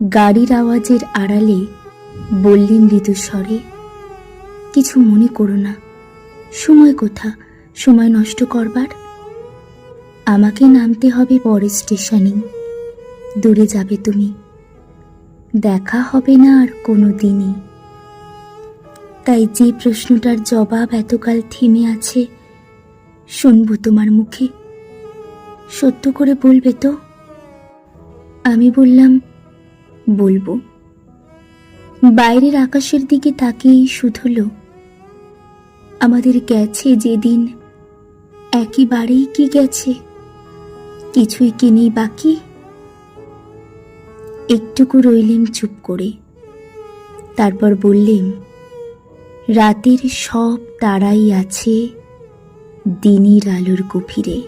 গাড়ির আওয়াজের আড়ালে বললেন মৃদুস্বরে, কিছু মনে করো না, সময় কোথা সময় নষ্ট করবার। আমাকে নামতে হবে পরের স্টেশনে, দূরে যাবে তুমি, দেখা হবে না আর কোনো দিনই। তাই যে প্রশ্নটার জবাব এতকাল থেমে আছে, শুনবো তোমার মুখে, সত্য করে বলবে তো? আমি বললাম, বলবো। বাইরের আকাশের দিকে তাকিয়েই শুধলো, আমাদের গেছে যেদিন একেবারেই কি গেছে, কিছুই কি নেই বাকি। একটুকু রইলেম চুপ করে, তারপর বললেম, রাতের সব তারাই আছে দিনের আলোর গভীরে।